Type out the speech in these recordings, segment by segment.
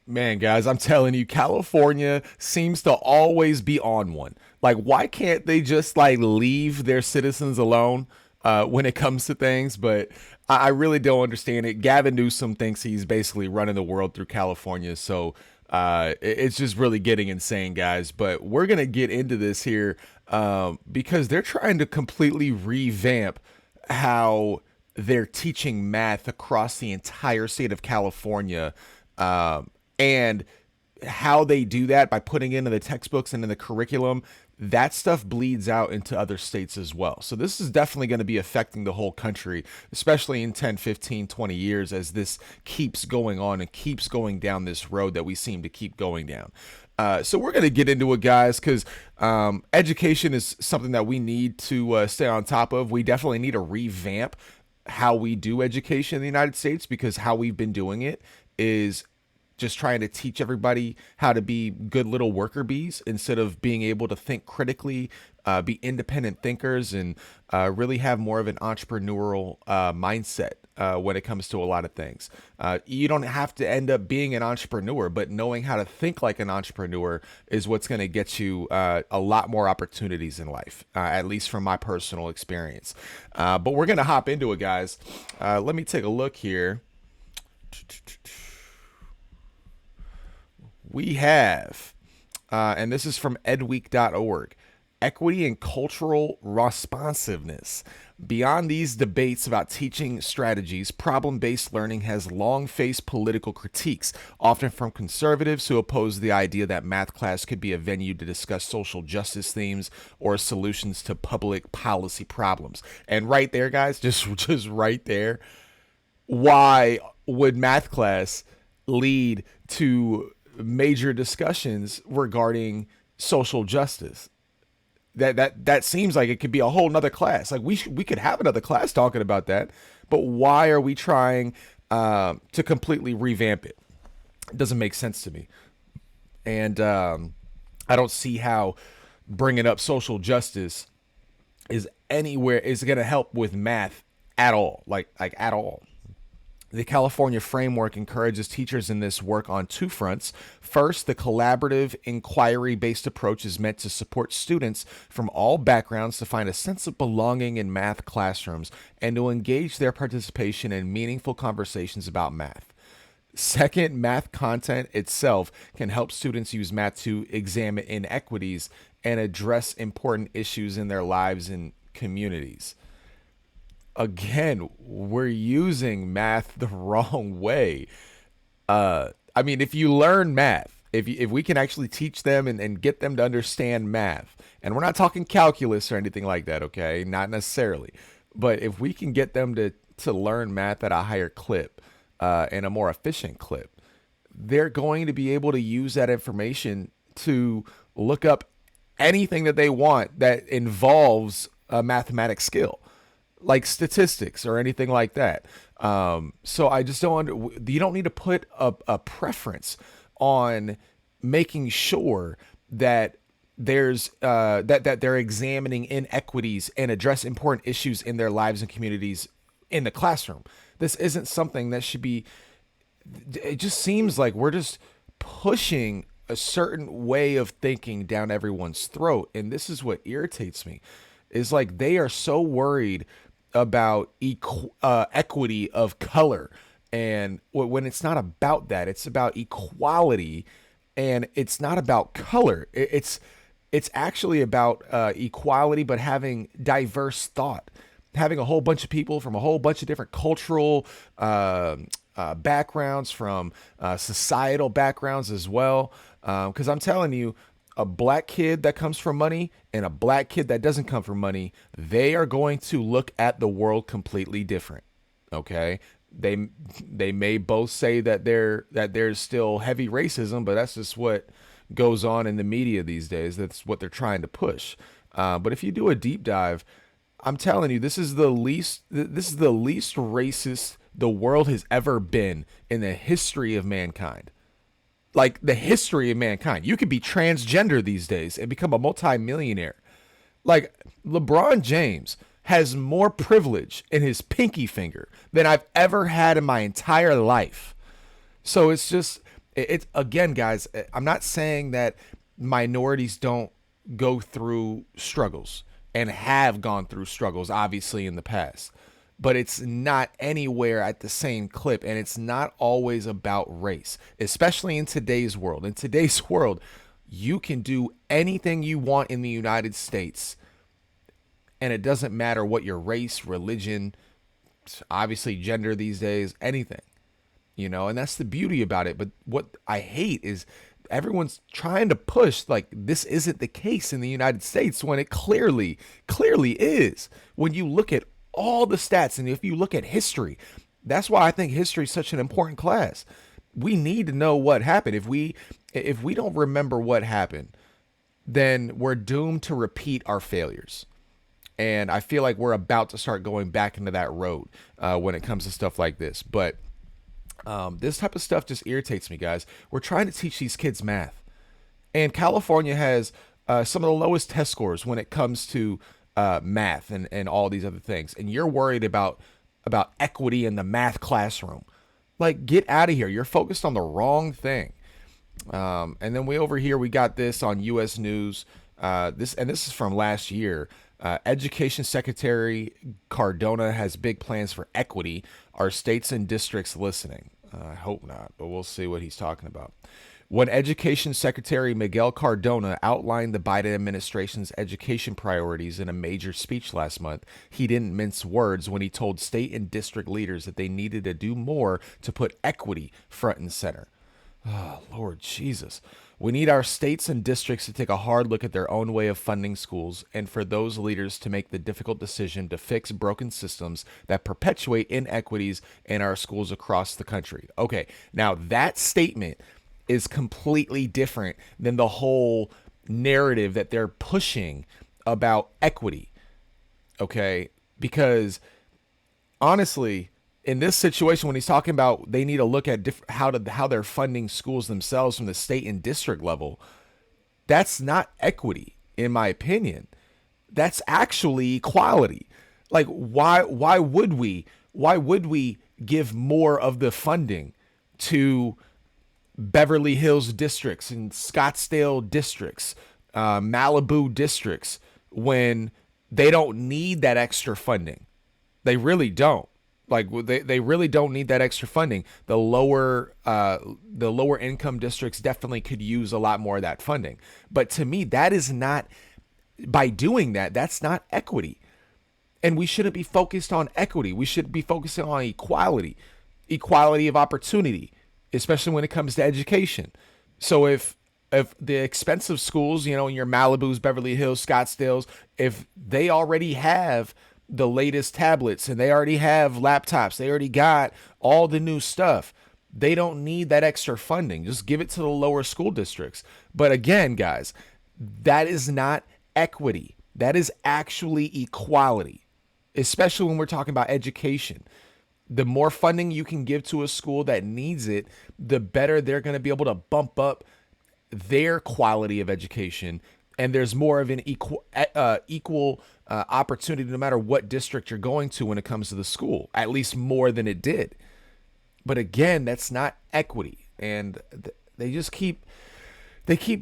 Man, guys, I'm telling you, California seems to always be on one. Like, why can't they just like leave their citizens alone when it comes to things? But I really don't understand it. Gavin Newsom thinks he's basically running the world through California, so it's just really getting insane, guys. But we're gonna get into this here because they're trying to completely revamp how they're teaching math across the entire state of California. And how they do that by putting into the textbooks and in the curriculum, that stuff bleeds out into other states as well. So this is definitely going to be affecting the whole country, especially in 10, 15, 20 years as this keeps going on and keeps going down this road that we seem to keep going down. So we're going to get into it, guys, because education is something that we need to stay on top of. We definitely need to revamp how we do education in the United States because how we've been doing it is just trying to teach everybody how to be good little worker bees instead of being able to think critically, be independent thinkers, and really have more of an entrepreneurial mindset when it comes to a lot of things. You don't have to end up being an entrepreneur, but knowing how to think like an entrepreneur is what's going to get you a lot more opportunities in life, at least from my personal experience. But we're going to hop into it, guys. Let me take a look here. We have, and this is from edweek.org, equity and cultural responsiveness. Beyond these debates about teaching strategies, problem based learning has long faced political critiques, often from conservatives who oppose the idea that math class could be a venue to discuss social justice themes or solutions to public policy problems. And right there, guys, just right there, why would math class lead to major discussions regarding social justice? That seems like it could be a whole nother class. Like we could have another class talking about that, but why are we trying to completely revamp it? It doesn't make sense to me, and I don't see how bringing up social justice is going to help with math at all. Like at all. The California framework encourages teachers in this work on two fronts. First, the collaborative, inquiry based approach is meant to support students from all backgrounds to find a sense of belonging in math classrooms and to engage their participation in meaningful conversations about math. Second, math content itself can help students use math to examine inequities and address important issues in their lives and communities. Again, we're using math the wrong way. I mean, if you learn math, if we can actually teach them and get them to understand math, and we're not talking calculus or anything like that, okay? Not necessarily. But if we can get them to learn math at a higher clip and a more efficient clip, they're going to be able to use that information to look up anything that they want that involves a mathematic skill, like statistics or anything like that. So I just you don't need to put a preference on making sure that there's that they're examining inequities and address important issues in their lives and communities in the classroom. This isn't something that should be. It just seems like we're just pushing a certain way of thinking down everyone's throat, and this is what irritates me. Is like they are so worried about equity of color, and when it's not about that, it's about equality, and it's not about color. It's actually about equality, but having diverse thought, having a whole bunch of people from a whole bunch of different cultural backgrounds, from societal backgrounds as well. Because I'm telling you, a black kid that comes from money and a black kid that doesn't come from money, they are going to look at the world completely different. Okay, they may both say that there's still heavy racism, but that's just what goes on in the media these days. That's what they're trying to push. But if you do a deep dive, I'm telling you, this is the least racist the world has ever been in the history of mankind. Like the history of mankind. You could be transgender these days and become a multimillionaire. Like LeBron James has more privilege in his pinky finger than I've ever had in my entire life. So It's again, guys, I'm not saying that minorities don't go through struggles and have gone through struggles, obviously, in the past. But it's not anywhere at the same clip, and it's not always about race, especially in today's world. In today's world, you can do anything you want in the United States, and it doesn't matter what your race, religion, obviously gender these days, anything, and that's the beauty about it. But what I hate is everyone's trying to push like this isn't the case in the United States when it clearly is. When you look at all the stats and if you look at history, that's why I think history is such an important class. We need to know what happened. If we don't remember what happened, then we're doomed to repeat our failures. And I feel like we're about to start going back into that road when it comes to stuff like this. But this type of stuff just irritates me, guys. We're trying to teach these kids math, and California has some of the lowest test scores when it comes to math and all these other things. And you're worried about equity in the math classroom. Like, get out of here. You're focused on the wrong thing. And then we got this on U.S. News. This is from last year. Education Secretary Cardona has big plans for equity. Are states and districts listening? I hope not, but we'll see what he's talking about. When Education Secretary Miguel Cardona outlined the Biden administration's education priorities in a major speech last month, he didn't mince words when he told state and district leaders that they needed to do more to put equity front and center. Oh, Lord Jesus. We need our states and districts to take a hard look at their own way of funding schools, and for those leaders to make the difficult decision to fix broken systems that perpetuate inequities in our schools across the country. Okay, now that statement is completely different than the whole narrative that they're pushing about equity. Okay, because honestly, in this situation, when he's talking about they need to look at how they're funding schools themselves from the state and district level, that's not equity, in my opinion. That's actually equality. Like, why would we give more of the funding to Beverly Hills districts and Scottsdale districts, Malibu districts, when they don't need that extra funding? They really don't. Like, they really don't need that extra funding. The lower income districts definitely could use a lot more of that funding. But to me, that is not, by doing that, that's not equity. And we shouldn't be focused on equity. We should be focusing on equality of opportunity, especially when it comes to education. So if the expensive schools, in your Malibus, Beverly Hills, Scottsdales, if they already have the latest tablets and they already have laptops, they already got all the new stuff, they don't need that extra funding. Just give it to the lower school districts. But again, guys, that is not equity. That is actually equality, especially when we're talking about education. The more funding you can give to a school that needs it, the better they're going to be able to bump up their quality of education. And there's more of an equal opportunity no matter what district you're going to when it comes to the school, at least more than it did. But again, that's not equity. And they just keep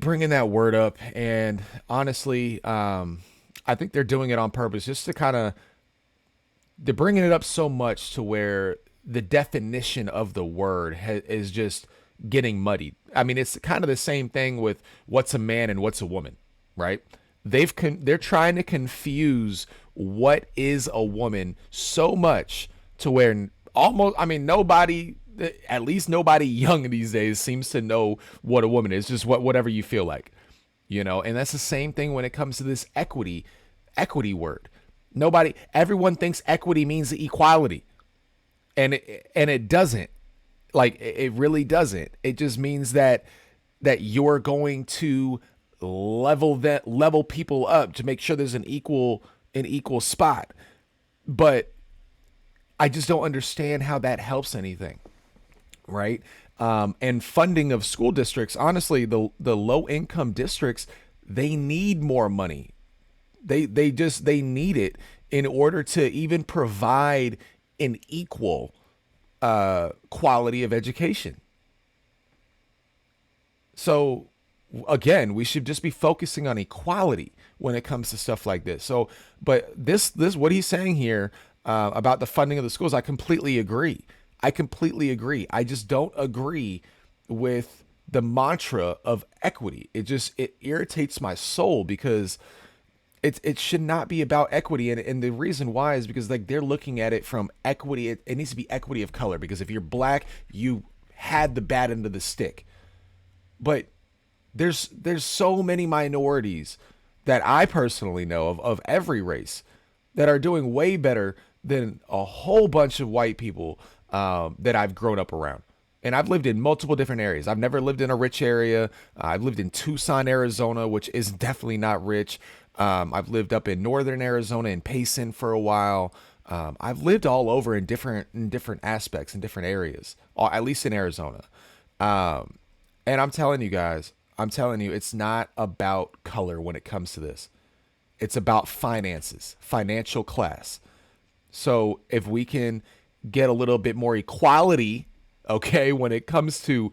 bringing that word up. And honestly, I think they're doing it on purpose just to they're bringing it up so much to where the definition of the word is just getting muddied. I mean, it's kind of the same thing with what's a man and what's a woman, right? They're trying to confuse what is a woman so much to where nobody, at least nobody young these days, seems to know what a woman is. Just whatever you feel like, and that's the same thing when it comes to this equity word. Everyone thinks equity means equality, and it doesn't. Like, it really doesn't. It just means that you're going to level people up to make sure there's an equal spot. But I just don't understand how that helps anything, right? And funding of school districts, honestly, the low income districts, they need more money. They need it in order to even provide an equal quality of education. So again, we should just be focusing on equality when it comes to stuff like this. So, but this what he's saying here about the funding of the schools, I completely agree. I completely agree. I just don't agree with the mantra of equity. It irritates my soul because it should not be about equity, and the reason why is because like they're looking at it from equity. It needs to be equity of color, because if you're black, you had the bad end of the stick. But there's so many minorities that I personally know of every race that are doing way better than a whole bunch of white people that I've grown up around. And I've lived in multiple different areas. I've never lived in a rich area. I've lived in Tucson, Arizona, which is definitely not rich. I've lived up in northern Arizona in Payson for a while. I've lived all over in different aspects in different areas, or at least in Arizona. And I'm telling you guys, it's not about color when it comes to this. It's about finances, financial class. So if we can get a little bit more equality, okay, when it comes to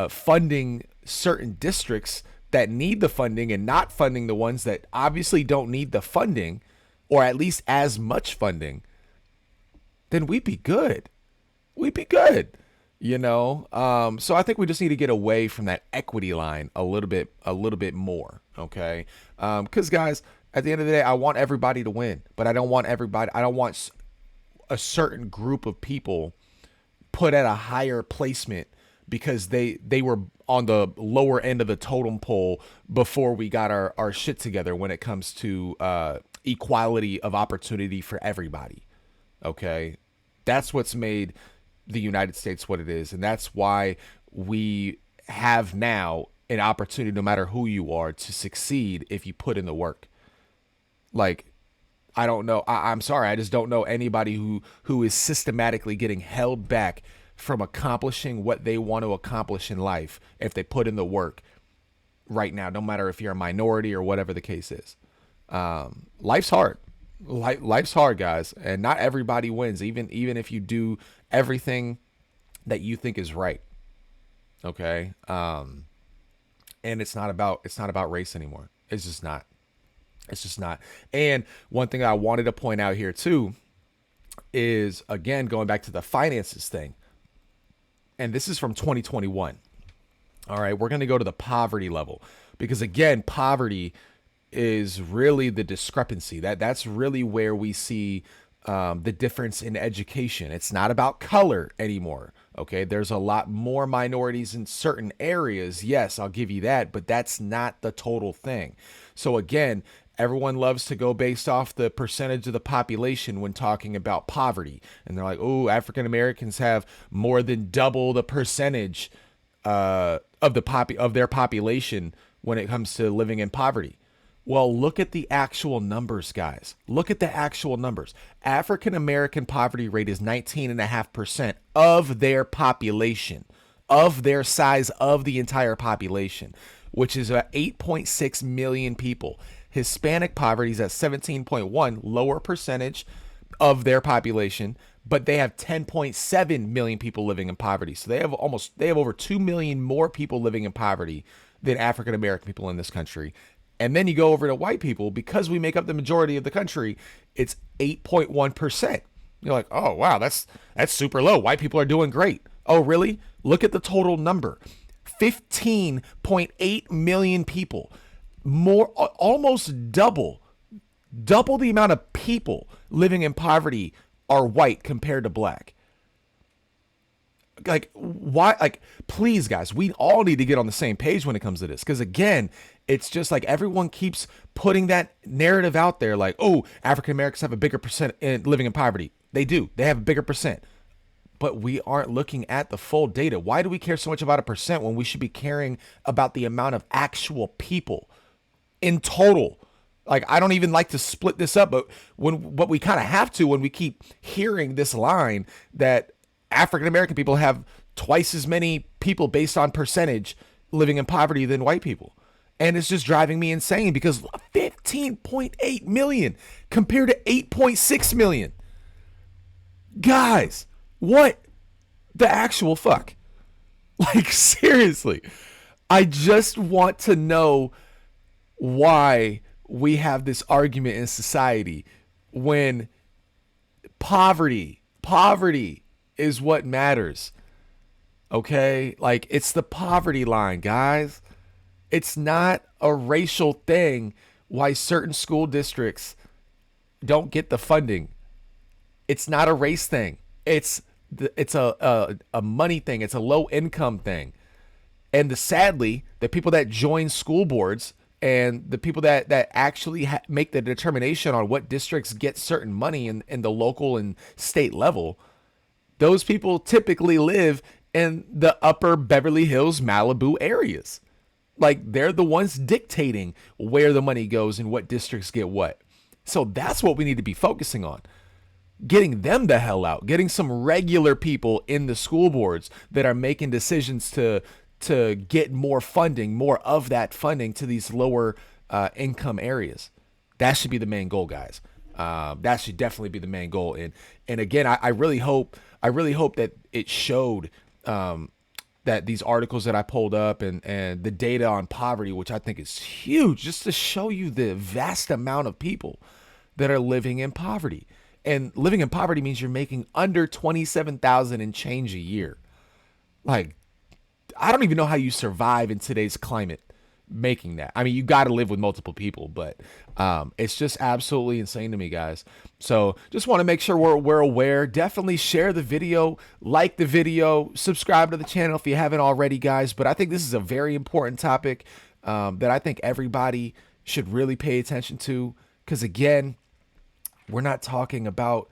funding certain districts that need the funding and not funding the ones that obviously don't need the funding, or at least as much funding, then we'd be good. We'd be good. So I think we just need to get away from that equity line a little bit more. Okay. Cause guys, at the end of the day, I want everybody to win, but I don't want a certain group of people put at a higher placement because they were on the lower end of the totem pole before we got our shit together when it comes to equality of opportunity for everybody. Okay. That's what's made the United States what it is. And that's why we have now an opportunity, no matter who you are, to succeed if you put in the work. Like, I don't know. I'm sorry. I just don't know anybody who is systematically getting held back from accomplishing what they want to accomplish in life if they put in the work right now, no matter if you're a minority or whatever the case is. Life's hard. Life's hard, guys, and not everybody wins, even if you do everything that you think is right. Okay. And it's not about race anymore. It's just not. It's just not. And one thing I wanted to point out here too is, again, going back to the finances thing. And this is from 2021. All right, we're going to go to the poverty level because, again, poverty is really the discrepancy. That's really where we see the difference in education. It's not about color anymore. Okay, there's a lot more minorities in certain areas. Yes, I'll give you that, but that's not the total thing. So again, everyone loves to go based off the percentage of the population when talking about poverty. And they're like, oh, African Americans have more than double the percentage of their population when it comes to living in poverty. Well, look at the actual numbers, guys. Look at the actual numbers. African American poverty rate is 19.5% of their population, of their size of the entire population, which is about 8.6 million people. Hispanic poverty is at 17.1, lower percentage of their population, but they have 10.7 million people living in poverty. So they have over 2 million more people living in poverty than African American people in this country. And then you go over to white people, because we make up the majority of the country, it's 8.1%. You're like, oh, wow, that's super low. White people are doing great. Oh, really? Look at the total number. 15.8 million people. More, almost double the amount of people living in poverty are white compared to black. Like, why? Like, please, guys, we all need to get on the same page when it comes to this. Because again, it's just like everyone keeps putting that narrative out there, like, oh, African Americans have a bigger percent in living in poverty. They do. They have a bigger percent. But we aren't looking at the full data. Why do we care so much about a percent when we should be caring about the amount of actual people in total? Like, I don't even like to split this up, but we kind of have to when we keep hearing this line that African American people have twice as many people based on percentage living in poverty than white people. And it's just driving me insane because 15.8 million compared to 8.6 million. Guys, what the actual fuck? Like, seriously. I just want to know why we have this argument in society when poverty is what matters. Okay? Like, it's the poverty line, guys. It's not a racial thing why certain school districts don't get the funding. It's not a race thing. It's a money thing. It's a low income thing. And sadly, the people that join school boards and the people that actually make the determination on what districts get certain money in the local and state level, those people typically live in the upper Beverly Hills, Malibu areas. Like, they're the ones dictating where the money goes and what districts get what. So that's what we need to be focusing on. Getting them the hell out, getting some regular people in the school boards that are making decisions to get more funding, more of that funding to these lower income areas. That should be the main goal, guys. That should definitely be the main goal. And again, I really hope that it showed that these articles that I pulled up and the data on poverty, which I think is huge, just to show you the vast amount of people that are living in poverty. And living in poverty means you're making under 27,000 and change a year. Like, I don't even know how you survive in today's climate making that. I mean, you got to live with multiple people, but it's just absolutely insane to me, guys. So just want to make sure we're aware. Definitely share the video, like the video, subscribe to the channel if you haven't already, guys. But I think this is a very important topic that I think everybody should really pay attention to, because again, we're not talking about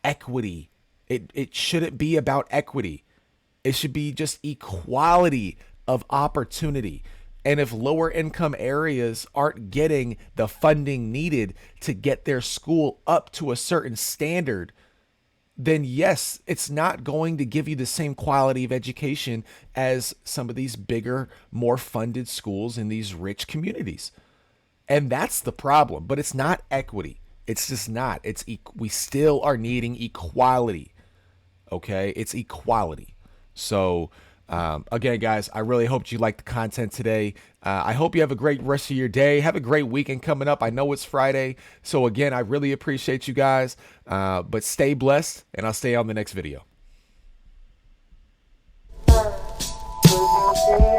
equity. It shouldn't be about equity. It should be just equality of opportunity. And if lower income areas aren't getting the funding needed to get their school up to a certain standard, then yes, it's not going to give you the same quality of education as some of these bigger, more funded schools in these rich communities. And that's the problem. But it's not equity. It's just not. We still are needing equality. Okay? It's equality. So, again, guys, I really hope you liked the content today. I hope you have a great rest of your day. Have a great weekend coming up. I know it's Friday. So, again, I really appreciate you guys. But stay blessed, and I'll stay on the next video.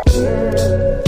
Yeah.